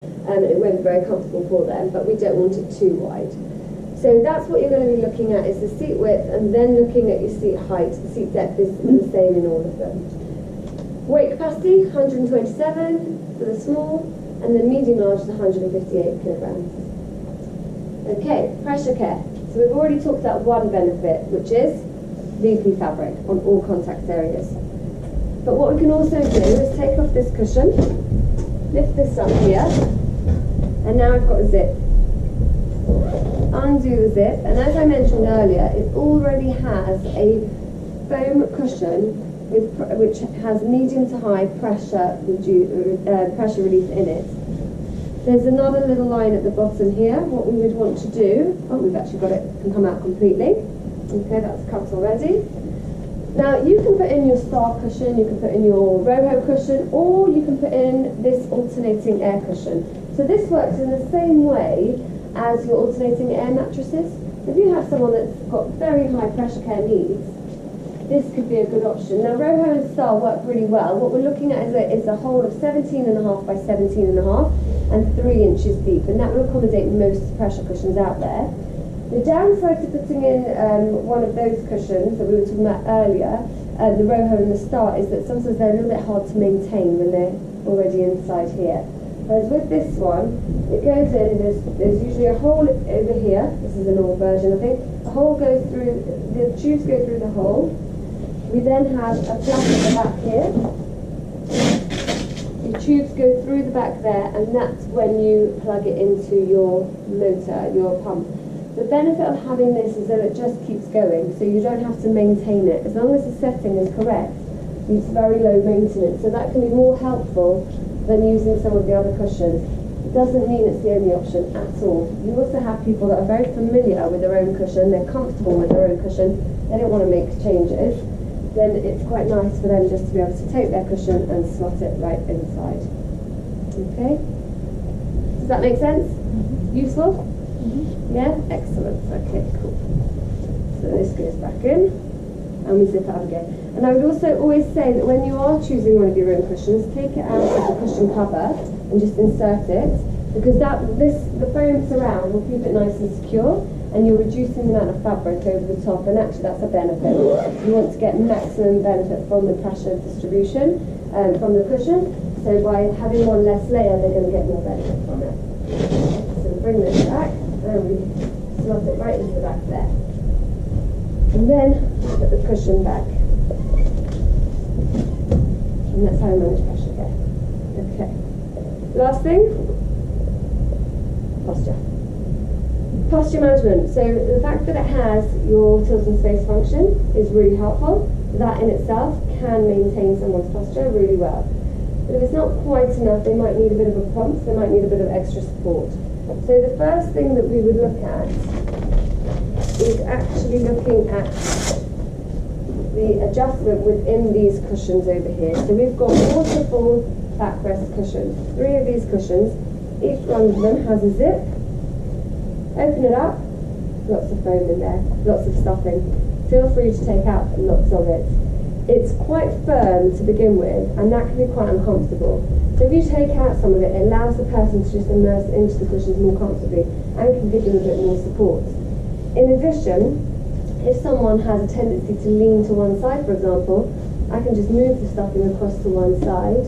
and it won't be very comfortable for them, but we don't want it too wide. So that's what you're going to be looking at, is the seat width, and then looking at your seat height. The seat depth is the same in all of them. Weight capacity, 127 for the small, and the medium large is 158 kilograms. Okay, pressure care. So we've already talked about one benefit, which is VP fabric on all contact areas. But what we can also do is take off this cushion, lift this up here, and now I've got a zip. Undo the zip, and as I mentioned earlier, it already has a foam cushion which has medium to high pressure relief in it. There's another little line at the bottom here. What we would want to do, we've actually got it, can come out completely. Okay, that's cut already. Now you can put in your star cushion, you can put in your Roho cushion, or you can put in this alternating air cushion. So this works in the same way as your alternating air mattresses. If you have someone that's got very high pressure care needs, this could be a good option. Now Roho and Star work really well. What we're looking at is a hole of 17.5 by 17.5 and 3 inches deep, and that will accommodate most pressure cushions out there. The downside to putting in one of those cushions that we were talking about earlier, the Roho and the Star, is that sometimes they're a little bit hard to maintain when they're already inside here. Whereas with this one, it goes in, there's usually a hole over here. This is an old version, I think. The hole goes through, the tubes go through the hole. We then have a flap at the back here. The tubes go through the back there, and that's when you plug it into your motor, your pump. The benefit of having this is that it just keeps going, so you don't have to maintain it. As long as the setting is correct, it's very low maintenance, so that can be more helpful than using some of the other cushions. It doesn't mean it's the only option at all. You also have people that are very familiar with their own cushion, they're comfortable with their own cushion, they don't want to make changes. Then it's quite nice for them just to be able to take their cushion and slot it right inside. Okay? Does that make sense? Useful? Yeah? Excellent. Okay, cool. So this goes back in, and we zip out again. And I would also always say that when you are choosing one of your own cushions, take it out of the cushion cover and just insert it, because the foam surround will keep it nice and secure, and you're reducing the amount of fabric over the top, and actually that's a benefit. You want to get maximum benefit from the pressure distribution from the cushion, so by having one less layer, they're going to get more benefit from it. So we bring this back, and we slot it right into the back there. And then put the cushion back. And that's how I manage pressure care. Okay. Last thing, posture. Posture management. So the fact that it has your tilt and space function is really helpful. That in itself can maintain someone's posture really well. But if it's not quite enough, they might need a bit of a prompt, they might need a bit of extra support. So the first thing that we would look at is actually looking at the adjustment within these cushions over here. So we've got waterfall backrest cushions. 3 of these cushions, each one of them has a zip. Open it up, lots of foam in there, lots of stuffing. Feel free to take out lots of it. It's quite firm to begin with, and that can be quite uncomfortable. So if you take out some of it, it allows the person to just immerse into the cushions more comfortably and can give them a bit more support. In addition, if someone has a tendency to lean to one side, for example, I can just move the stuffing across to one side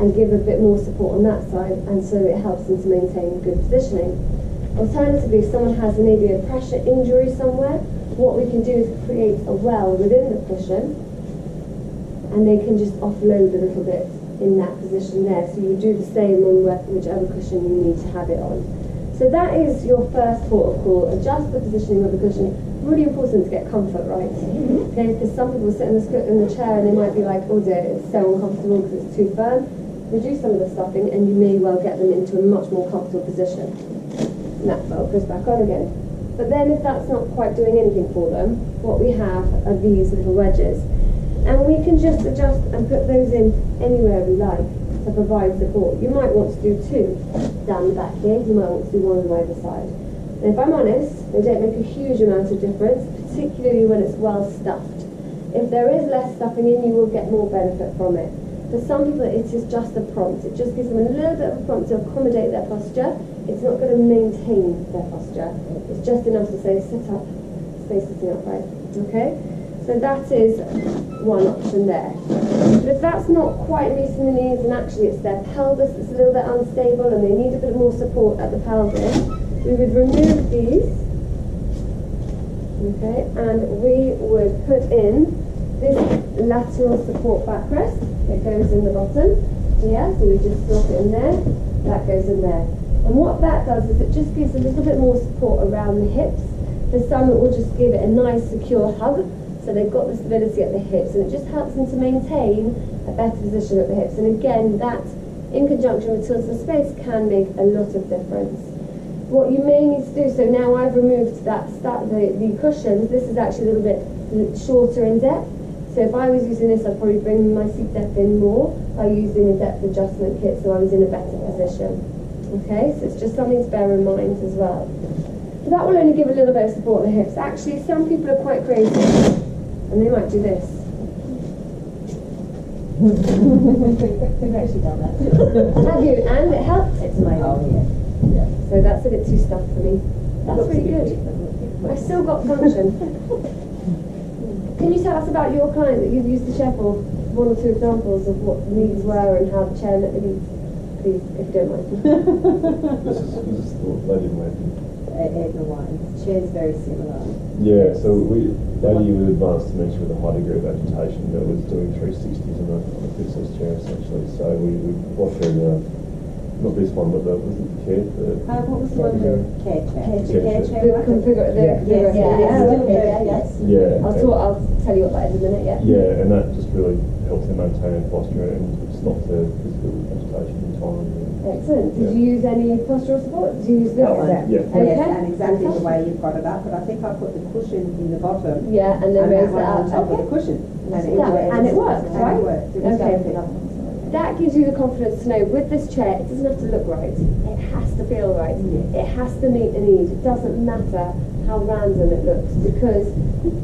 and give a bit more support on that side, and so it helps them to maintain good positioning. Alternatively, if someone has maybe a pressure injury somewhere, what we can do is create a well within the cushion, and they can just offload a little bit in that position there. So you do the same on whichever cushion you need to have it on. So that is your first port of call. Adjust the positioning of the cushion. Really important to get comfort right. Okay, because some people sit in the chair and they might be like, oh dear, it's so uncomfortable because it's too firm. Reduce some of the stuffing and you may well get them into a much more comfortable position. And that belt goes back on again. But then if that's not quite doing anything for them, what we have are these little wedges. And we can just adjust and put those in anywhere we like to provide support. You might want to do 2 down the back here, you might want to do 1 on either side. And if I'm honest, they don't make a huge amount of difference, particularly when it's well stuffed. If there is less stuffing in, you will get more benefit from it. For some people, it is just a prompt. It just gives them a little bit of a prompt to accommodate their posture. It's not going to maintain their posture. It's just enough to say, sit up, stay sitting upright. Okay? So that is one option there. But if that's not quite meeting the needs, and actually it's their pelvis that's a little bit unstable and they need a bit more support at the pelvis, we would remove these. Okay, and we would put in this lateral support backrest. It goes in the bottom here, so we just slot it in there. That goes in there. And what that does is it just gives a little bit more support around the hips. For some, it will just give it a nice, secure hug, so they've got the stability at the hips, and it just helps them to maintain a better position at the hips. And again, that in conjunction with tilts and space can make a lot of difference. What you may need to do, so now I've removed the cushions, this is actually a little bit shorter in depth. So if I was using this, I'd probably bring my seat depth in more by using a depth adjustment kit, so I was in a better position. Okay, so it's just something to bear in mind as well. So that will only give a little bit of support at the hips. Actually, some people are quite creative, and they might do this. We've actually done that. Have you? And it helped? It's amazing. Oh, yeah. So that's a bit too stuffed for me. That's really good. I've still got function. Can you tell us about your client that you've used the chair for? One or two examples of what the needs were and how the chair met the needs, please, if you don't mind. This is the lady in waiting. Edna Wine. The chair's very similar. Yeah, so lady with advanced dementia with a high degree of agitation that was doing 360s on a princess chair essentially. So we watched her not this one, but was it the chair? What was the one? The care chair. The Configura. Yes. Yeah. I'll tell you what that is in a minute, yeah. Yeah, and that just really helps them maintain their posture and stops their physical agitation in time. Excellent. Did you use any postural support? Did you use this? Yeah. Okay. Yes, and exactly the way you've got it up, but I think I put the cushion in the bottom. Yeah, and then raise it on up. top of the cushion. And it worked, right? It worked. It was Okay. perfect. That gives you the confidence to know with this chair, it doesn't have to look right. It has to feel right. It has to meet a need. It doesn't matter how random it looks because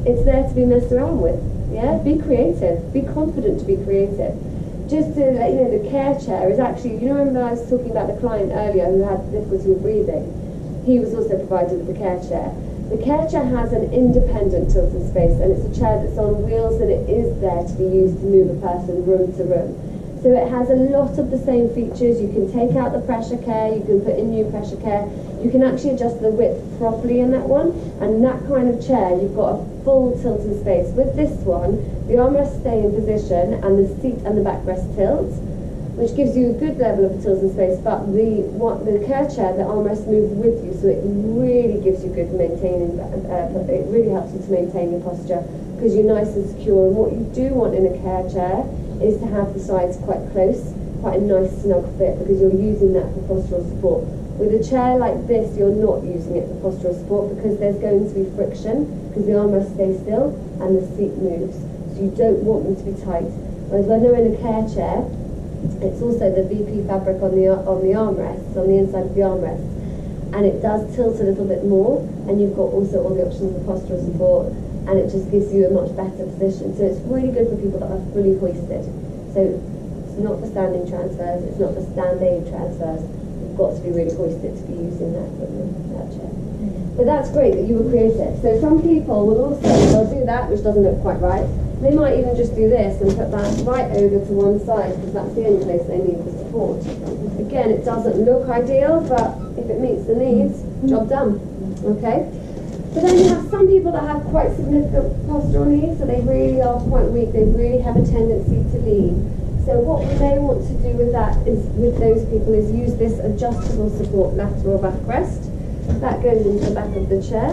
it's there to be messed around with. Yeah? Be creative. Be confident to be creative. Just to let you know, the care chair is actually, you know, remember I was talking about the client earlier who had difficulty with breathing? He was also provided with the care chair. The care chair has an independent tilt and space, and it's a chair that's on wheels and it is there to be used to move a person room to room. So it has a lot of the same features. You can take out the pressure care, you can put in new pressure care, you can actually adjust the width properly in that one, and in that kind of chair you've got a full tilt and space. With this one, the armrests stay in position and the seat and the backrest tilt, which gives you a good level of tilt and space, but the care chair, the armrest moves with you, so it really gives you good maintaining, it really helps you to maintain your posture because you're nice and secure. And what you do want in a care chair is to have the sides quite close, quite a nice snug fit because you're using that for postural support. With a chair like this, you're not using it for postural support because there's going to be friction because the armrest stays still and the seat moves. So you don't want them to be tight. Whereas when they're in a care chair, it's also the VP fabric on the armrests, on the inside of the armrests, and it does tilt a little bit more, and you've got also all the options of postural support, and it just gives you a much better position. So it's really good for people that are fully hoisted. So it's not for standing transfers, it's not for stand-aid transfers. You've got to be really hoisted to be using that equipment, that chair. But that's great that you were creative. So some people will also, they'll do that, which doesn't look quite right. They might even just do this and put that right over to one side because that's the only place they need the support. Again, it doesn't look ideal, but if it meets the needs, job done. Okay? But then you have some people that have quite significant postural needs, so they really are quite weak, they really have a tendency to lean. So what we may want to do with that is, with those people, is use this adjustable support lateral backrest. That goes into the back of the chair.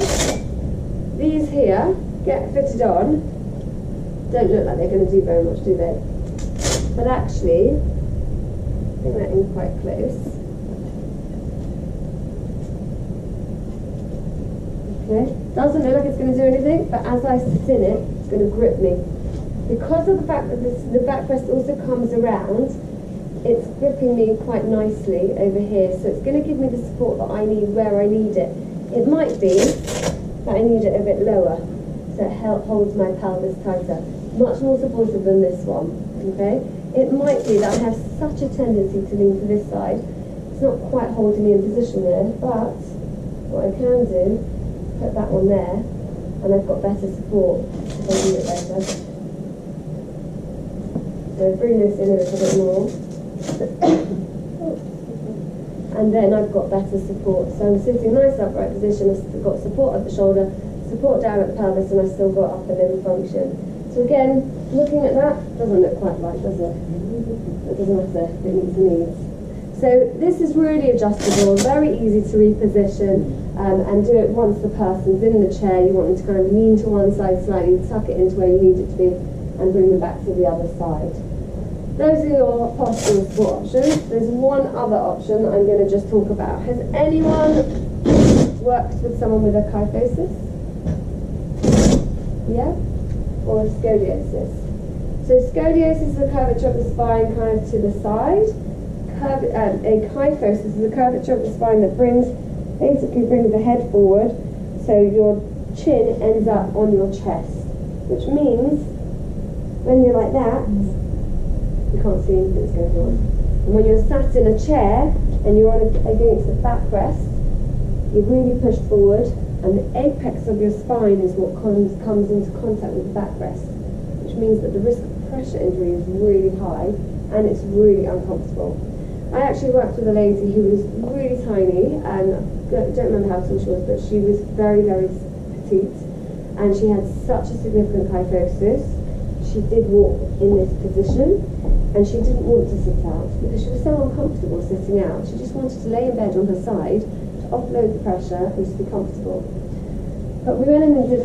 These here get fitted on. Don't look like they're going to do very much, do they? But actually, bring that in quite close. Okay, doesn't look like it's going to do anything, but as I sit in it, it's going to grip me. Because of the fact that the backrest also comes around, it's gripping me quite nicely over here, so it's going to give me the support that I need where I need it. It might be that I need it a bit lower, so it holds my pelvis tighter. Much more supportive than this one, okay? it might be that I have such a tendency to lean to this side. It's not quite holding me in position there, but what I can do, put that one there, and I've got better support if I do it better. So bring this in a little bit more. And then I've got better support. So I'm sitting in a nice upright position, I've got support at the shoulder, support down at the pelvis, and I've still got upper limb function. So again, looking at that, doesn't look quite right, does it? It doesn't matter, it meets the needs. So this is really adjustable, very easy to reposition, and do it once the person's in the chair. You want them to kind of lean to one side slightly, tuck it into where you need it to be, and bring them back to the other side. Those are your postural support options. There's one other option that I'm going to just talk about. Has anyone worked with someone with a kyphosis? Yeah? Or scoliosis? So scoliosis is a curvature of the spine kind of to the side. A kyphosis is a curvature of the spine that basically brings the head forward, so your chin ends up on your chest, which means when you're like that, you can't see anything that's going on. And when you're sat in a chair and you're against the backrest, you're really pushed forward, and the apex of your spine is what comes into contact with the backrest, which means that the risk of pressure injury is really high and it's really uncomfortable. I actually worked with a lady who was really tiny, and I don't remember how tall she was, but she was very, very petite, and she had such a significant kyphosis. She did walk in this position, and she didn't want to sit out because she was so uncomfortable sitting out. She just wanted to lay in bed on her side to offload the pressure and just be comfortable. But we went in and did a